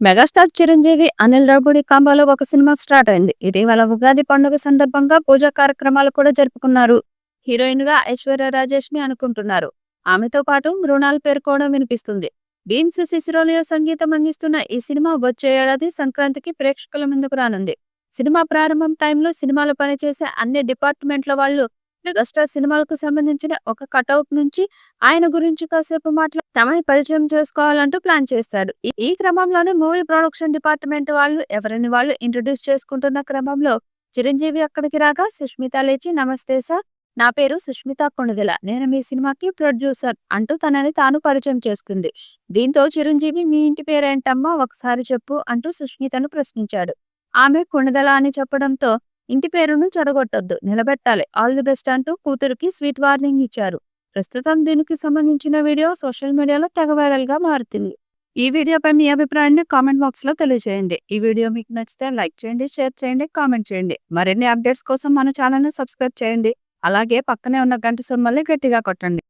Megastar Chiranjeevi, Anil Ravipudi కాంబోలో ఒక cinema start అయింది. ఇటీవల ఉగాది పండుగ సందర్భంగా పూజా కార్యక్రమాలు కూడా జరుపుకున్నారు. హీరోయిన్ గా ఐశ్వర్య రాజేష్ ని అనుకుంటున్నారు. ఆమెతో పాటు మృణాల్ పేరు కూడా వినిపిస్తుంది. బీమ్స్ సిసిరోలియో సంగీతం అందిస్తున్న ఈ సినిమా వచ్చే ఏడాది సంక్రాంతికి ప్రేక్షకుల ముందుకు రానుంది. సినిమా ప్రారంభం టైంలో సినిమాలో పనిచేసే అన్ని డిపార్ట్మెంట్ల వాళ్ళు మెగాస్టార్ సినిమాలకు సంబంధించిన ఒక కటౌట్ నుంచి ఆయన గురించి కాసేపు తమని పరిచయం చేసుకోవాలంటూ ప్లాన్ చేశాడు. ఈ క్రమంలోనే మూవీ ప్రొడక్షన్ డిపార్ట్మెంట్ వాళ్ళు ఎవరిని వాళ్ళు ఇంట్రడ్యూస్ చేసుకుంటున్న క్రమంలో చిరంజీవి అక్కడికి రాగా సుష్మిత లేచి నమస్తే సార్, నా పేరు సుష్మిత కొణిదెల, నేను మీ సినిమాకి ప్రొడ్యూసర్ అంటూ తనని తాను పరిచయం చేసుకుంది. దీంతో చిరంజీవి మీ ఇంటి పేరేంటమ్మా ఒకసారి చెప్పు అంటూ సుష్మితను ప్రశ్నించాడు. ఆమె కొణిదెల అని చెప్పడంతో ఇంటి పేరును చెడగొట్టొద్దు, నిలబెట్టాలి, ఆల్ ది బెస్ట్ అంటూ కూతురికి స్వీట్ వార్నింగ్ ఇచ్చారు. ప్రస్తుతం దీనికి సంబంధించిన వీడియో సోషల్ మీడియాలో తెగ వైరల్ గా మారుతుంది. ఈ వీడియోపై మీ అభిప్రాయాన్ని కామెంట్ బాక్స్ లో తెలియజేయండి. ఈ వీడియో మీకు నచ్చితే లైక్ చేయండి, షేర్ చేయండి, కామెంట్ చేయండి. మరిన్ని అప్డేట్స్ కోసం మన ఛానల్ ని సబ్స్క్రైబ్ చేయండి. అలాగే పక్కనే ఉన్న గంట సింబల్ని గట్టిగా కొట్టండి.